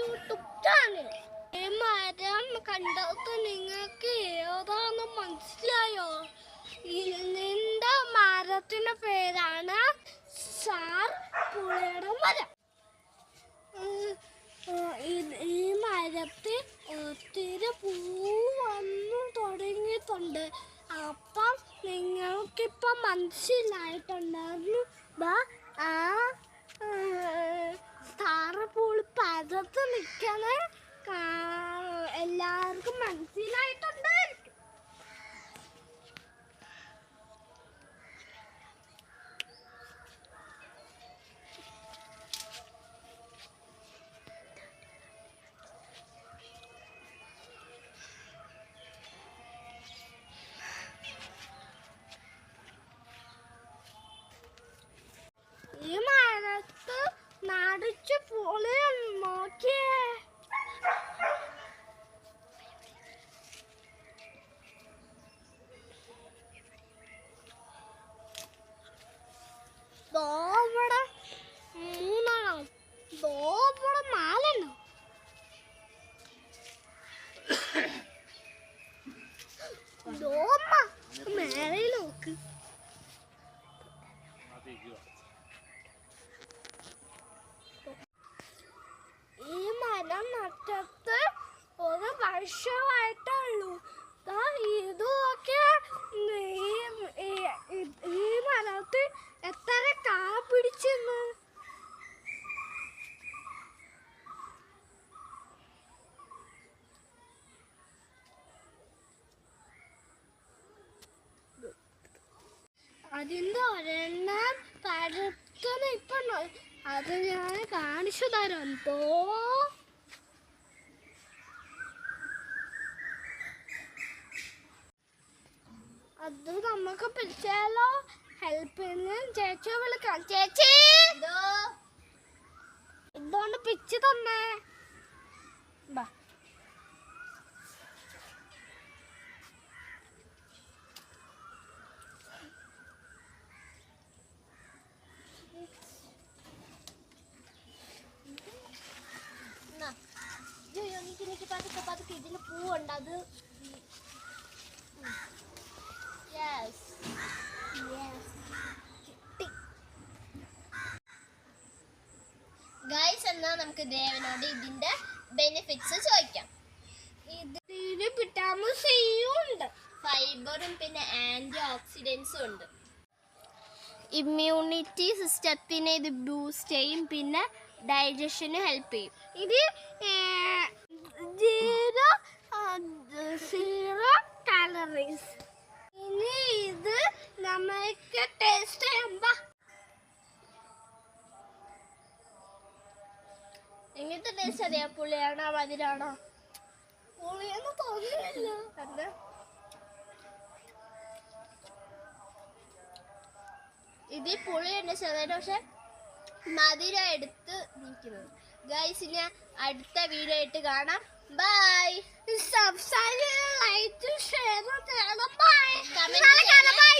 YouTube channel. ഈ മരം കണ്ടത് നിങ്ങൾക്ക് ഏതാന്ന് മനസ്സിലായോ? ഇതിന്റെ മരത്തിന്റെ പേരാണ് സാർ പുളിയുടെ മരം. ഈ മരത്തിൽ ഒത്തിരി പൂ വന്നു തുടങ്ങിയിട്ടുണ്ട്. അപ്പം നിങ്ങൾക്കിപ്പം മനസ്സിലായിട്ടുണ്ടായിരുന്നു ആ സ്റ്റാർപൂള് പരത്ത് നിൽക്കണ എല്ലാവർക്കും മനസ്സിലായിട്ടുണ്ടായിരിക്കും. ഈ മരത്ത് നടിച്ചു പൊളിയാണ്, നോക്കിയേ. ഇവിടെ 3 ഇവിടെ 4 മേലെ നോക്ക്. ഈ മരം നട്ടിട്ട് 1 വർഷമായിട്ടുള്ളൂ. ഇതൊക്കെ ഈ മരത്തിൽ എത്ര കാ പിടിച്ചെന്ന്. അതിന്റെ ഒരെണ്ണം പരത്തുന്ന ഇപ്പൊ അത് ഞാൻ കാണിച്ചു തരാം. അത് നമുക്ക് പിടിച്ചാലോ? ഹെൽപ്പ് ചേച്ചി വിളിക്കാം. ചേച്ചി ഇതുകൊണ്ട് പിച്ച് തന്നെ. പതുക്കെ ഇതിന് പൂവുണ്ട്. അത് ഗൈസ്, എന്നാ നമുക്ക് ദേവനോട് ഇതിന്റെ ബെനിഫിറ്റ്സ് ചോദിക്കാം. ഇതിന് വിറ്റാമിൻ സിയും ഉണ്ട്, ഫൈബറും പിന്നെ ആന്റി ഓക്സിഡൻസും ഉണ്ട്. ഇമ്മ്യൂണിറ്റി സിസ്റ്റത്തിനെ ഇത് ബൂസ്റ്റ് ചെയ്യും, പിന്നെ ഡൈജഷന് ഹെൽപ്പ് ചെയ്യും. ഇത് 0 കാലറീസ്. ഇനി ഇത് നമുക്ക് ടേസ്റ്റ് ചെയ്യുമ്പോ എങ്ങനത്തെ ടേസ്റ്റ് അറിയാം? പുളിയാണോ മധുരാണോ? പുളിയൊന്നും തോന്നുന്നില്ല. ഇത് പുളിയുണ്ട് ചെറുതായിട്ട്, പക്ഷെ മധുര എടുത്ത് നിൽക്കുന്നത്. ഗൈസ്, ഇനി അടുത്ത വീഡിയോ ആയിട്ട് കാണാം. ബൈ. സബ്സ്ക്രൈബ്, ലൈക്ക്, ഷെയർ ചെയ്യണം. ബൈ.